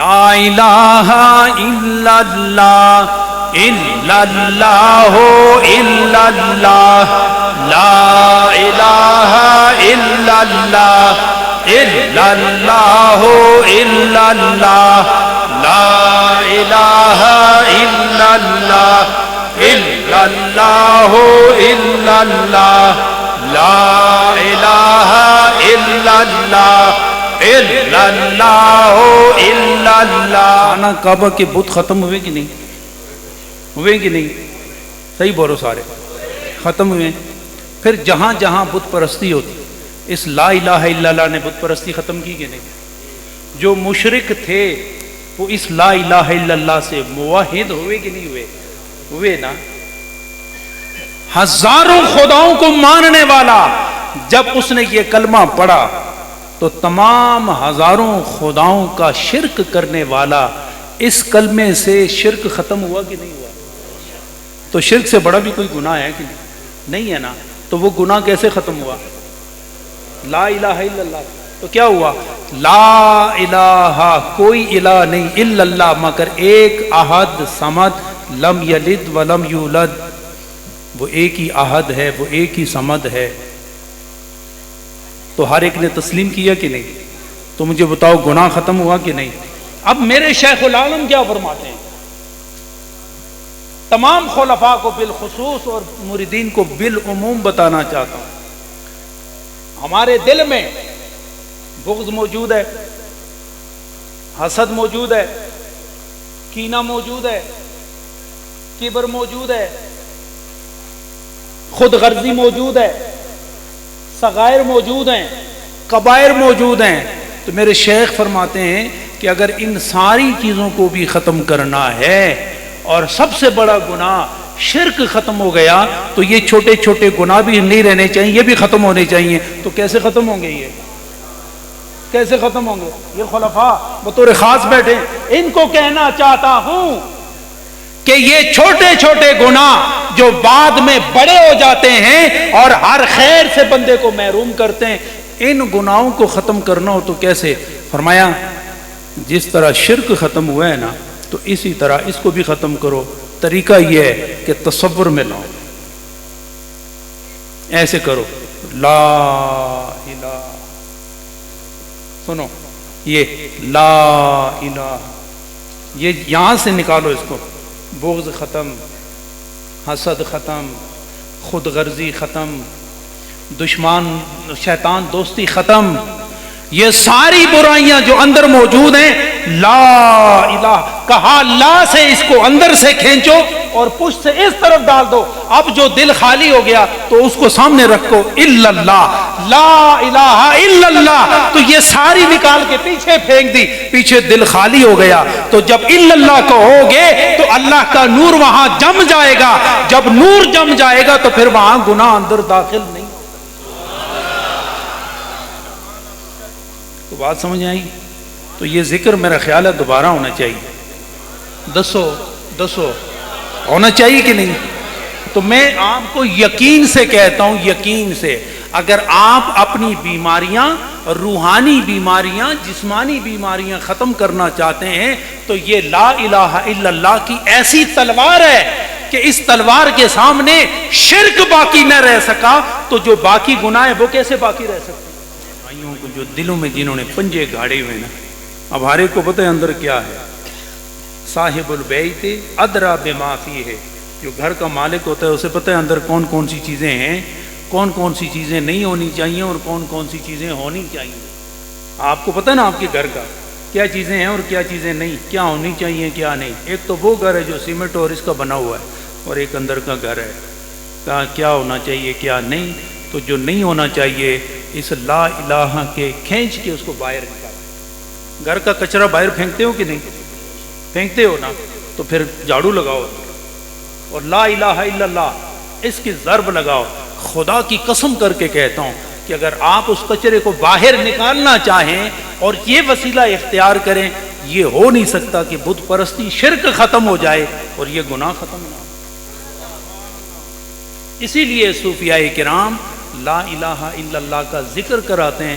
لا الہ الا اللہ الا اللہ الا اللہ لا الہ الا اللہ الا اللہ الا اللہ لا الہ الا اللہ الا اللہ الا اللہ لا الہ الا اللہ الا اللہ الا اللہ۔ خانہ کعبہ کے بت ختم ہوئے کہ نہیں ہوئے کہ نہیں؟ صحیح بولو سارے، ختم ہوئے۔ پھر جہاں جہاں بت پرستی ہوتی اس لا الہ الا اللہ نے بت پرستی ختم کی کہ نہیں؟ جو مشرک تھے وہ اس لا الہ الا اللہ سے موحد ہوئے کہ نہیں ہوئے؟ ہوئے نا۔ ہزاروں خداؤں کو ماننے والا جب اس نے یہ کلمہ پڑھا تو تمام ہزاروں خداؤں کا شرک کرنے والا اس کلمے سے شرک ختم ہوا کہ نہیں ہوا؟ تو شرک سے بڑا بھی کوئی گناہ ہے کہ نہیں ہے نا؟ تو وہ گناہ کیسے ختم ہوا؟ لا الہ الا اللہ۔ تو کیا ہوا؟ لا الہ، کوئی الہ نہیں، الا اللہ، مگر ایک احد صمد، لم یلد ولم یولد، وہ ایک ہی احد ہے، وہ ایک ہی صمد ہے۔ تو ہر ایک نے تسلیم کیا کہ نہیں؟ تو مجھے بتاؤ گناہ ختم ہوا کہ نہیں؟ اب میرے شیخ العالم کیا فرماتے ہیں؟ تمام خلفاء کو بالخصوص اور مریدین کو بالعموم بتانا چاہتا ہوں، ہمارے دل میں بغض موجود ہے، حسد موجود ہے، کینہ موجود ہے، کبر موجود ہے، خود غرضی موجود ہے، صغائر موجود ہیں، کبائر موجود ہیں۔ تو میرے شیخ فرماتے ہیں کہ اگر ان ساری چیزوں کو بھی ختم کرنا ہے اور سب سے بڑا گناہ شرک ختم ہو گیا تو یہ چھوٹے چھوٹے گناہ بھی نہیں رہنے چاہیے، یہ بھی ختم ہونے چاہیے۔ تو کیسے ختم ہوں گے؟ یہ کیسے ختم ہوں گے؟ یہ خلفاء بطور خاص بیٹھے، ان کو کہنا چاہتا ہوں کہ یہ چھوٹے چھوٹے گناہ جو بعد میں بڑے ہو جاتے ہیں اور ہر خیر سے بندے کو محروم کرتے ہیں، ان گناہوں کو ختم کرنا ہو تو کیسے؟ فرمایا جس طرح شرک ختم ہوا ہے نا تو اسی طرح اس کو بھی ختم کرو۔ طریقہ یہ ہے کہ تصور میں لاؤ، ایسے کرو لا الہ، سنو یہ لا الہ، یہ یہاں سے نکالو اس کو، بغض ختم، حسد ختم، خود غرضی ختم، دشمن شیطان دوستی ختم، یہ ساری برائیاں جو اندر موجود ہیں لا الہ کہا، لا سے اس کو اندر سے کھینچو اور پشت سے اس طرف ڈال دو۔ اب جو دل خالی ہو گیا تو اس کو سامنے رکھو، الا اللہ، لا الہ الا اللہ، تو یہ ساری نکال کے پیچھے پھینک دی، پیچھے دل خالی ہو گیا۔ تو جب الا اللہ کو ہوگے تو اللہ کا نور وہاں جم جائے گا، جب نور جم جائے گا تو پھر وہاں گناہ اندر داخل نہیں۔ تو بات سمجھ آئی؟ تو یہ ذکر میرا خیال ہے دوبارہ ہونا چاہیے، دسو ہونا چاہیے کہ نہیں؟ تو میں آپ کو یقین سے کہتا ہوں، یقین سے، اگر آپ اپنی بیماریاں، روحانی بیماریاں، جسمانی بیماریاں ختم کرنا چاہتے ہیں تو یہ لا الہ الا اللہ کی ایسی تلوار ہے کہ اس تلوار کے سامنے شرک باقی نہ رہ سکا تو جو باقی گناہ ہے وہ کیسے باقی رہ سکتے؟ بھائیوں کو جو دلوں میں جنہوں نے پنجے گاڑے ہوئے نا، اب ہر ایک کو پتہ ہے اندر کیا ہے۔ صاحب البیت ادرا بما فیہ، جو گھر کا مالک ہوتا ہے اسے پتہ ہے اندر کون کون سی چیزیں ہیں، کون کون سی چیزیں نہیں ہونی چاہیے اور کون کون سی چیزیں ہونی چاہیے۔ آپ کو پتہ ہے نا آپ کے گھر کا کیا چیزیں ہیں اور کیا چیزیں نہیں، کیا ہونی چاہیے کیا نہیں۔ ایک تو وہ گھر ہے جو سیمنٹ اور اس کا بنا ہوا ہے، اور ایک اندر کا گھر ہے کیا ہونا چاہیے کیا نہیں۔ تو جو نہیں ہونا چاہیے اس لا الہ کے کھینچ کے اس کو باہر نکالو۔ گھر کا کچرا باہر پھینکتے ہو کہ نہیں؟ پھینکتے ہو نا، تو پھر جھاڑو لگاؤ اور لا الہ الا اللہ اس کی ضرب لگاؤ۔ خدا کی قسم کر کے کہتا ہوں کہ اگر آپ اس کچرے کو باہر نکالنا چاہیں اور یہ وسیلہ اختیار کریں، یہ ہو نہیں سکتا کہ بت پرستی شرک ختم ہو جائے اور یہ گناہ ختم نہ ہو۔ اسی لیے صوفیاء کرام لا الہ الا اللہ کا ذکر کراتے ہیں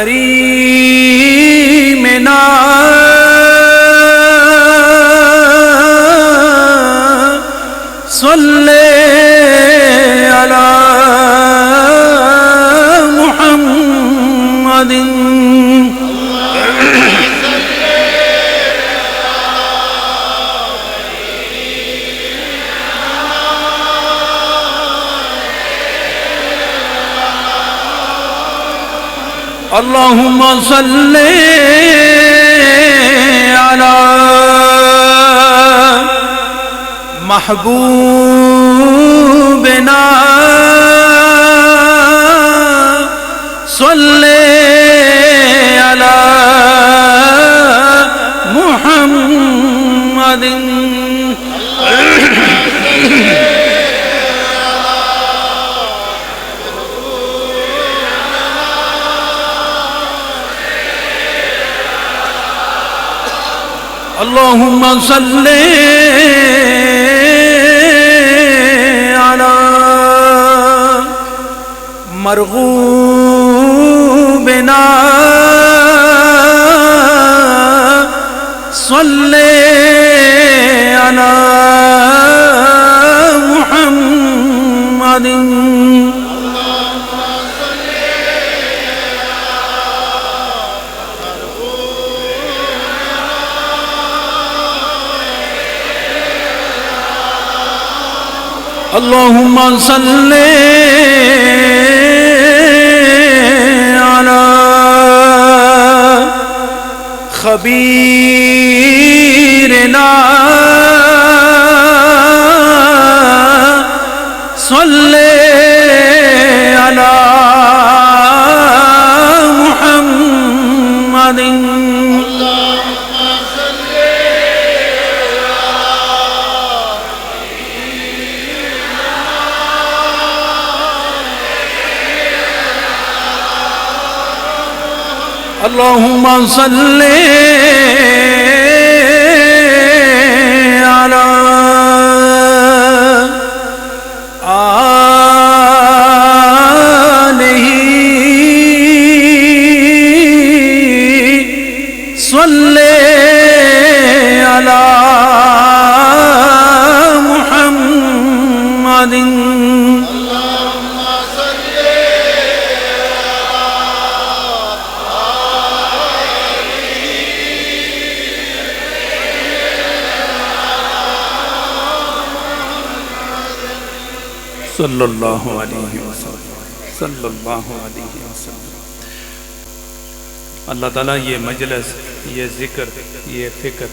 کریمنا صلی علی محمد اللہم صلی علی محبوبنا صلی علی محمد اللہم صلی علی مرغوبنا صلی علی محمد اللہم صلی علی خبیرنا صلی علی محمد اللہم صلی علی آلہ صلی علی محمد صلی اللہ علیہ وسلم صلی اللہ علیہ وسلم۔ اللہ تعالیٰ یہ مجلس، یہ ذکر، یہ فکر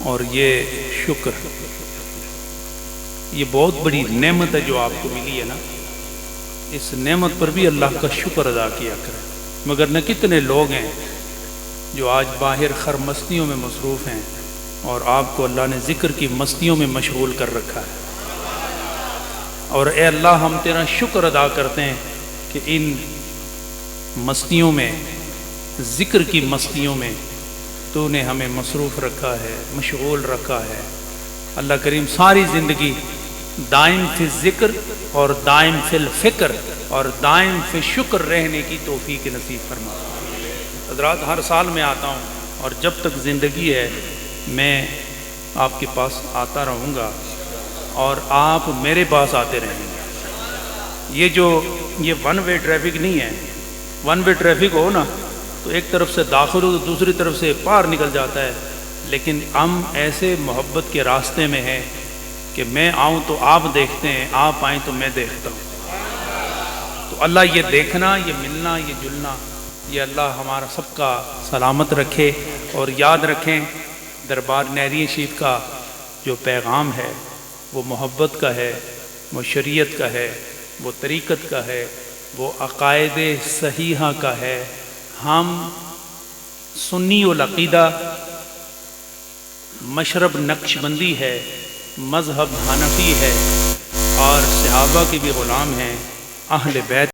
اور یہ شکر، یہ بہت بڑی نعمت ہے جو آپ کو ملی ہے نا، اس نعمت پر بھی اللہ کا شکر ادا کیا کریں۔ مگر نہ کتنے لوگ ہیں جو آج باہر خر مستیوں میں مصروف ہیں اور آپ کو اللہ نے ذکر کی مستیوں میں مشغول کر رکھا ہے۔ اور اے اللہ ہم تیرا شکر ادا کرتے ہیں کہ ان مستیوں میں، ذکر کی مستیوں میں تو نے ہمیں مصروف رکھا ہے، مشغول رکھا ہے۔ اللہ کریم ساری زندگی دائم فی ذکر اور دائم فی الفکر اور دائم فی شکر رہنے کی توفیق نصیب فرما۔ حضرات ہر سال میں آتا ہوں اور جب تک زندگی ہے میں آپ کے پاس آتا رہوں گا اور آپ میرے پاس آتے رہیں گے۔ یہ ون وے ٹریفک نہیں ہے۔ ون وے ٹریفک ہو نا تو ایک طرف سے داخل ہو تو دوسری طرف سے پار نکل جاتا ہے، لیکن ہم ایسے محبت کے راستے میں ہیں کہ میں آؤں تو آپ دیکھتے ہیں، آپ آئیں تو میں دیکھتا ہوں۔ تو اللہ یہ دیکھنا، یہ ملنا، یہ جلنا، یہ اللہ ہمارا سب کا سلامت رکھے۔ اور یاد رکھیں دربار نہری شریف کا جو پیغام ہے وہ محبت کا ہے، وہ شریعت کا ہے، وہ طریقت کا ہے، وہ عقائد صحیحہ کا ہے۔ ہم سنی العقیدہ، مشرب نقشبندی ہے، مذہب حنفی ہے اور صحابہ کے بھی غلام ہیں، اہل بیت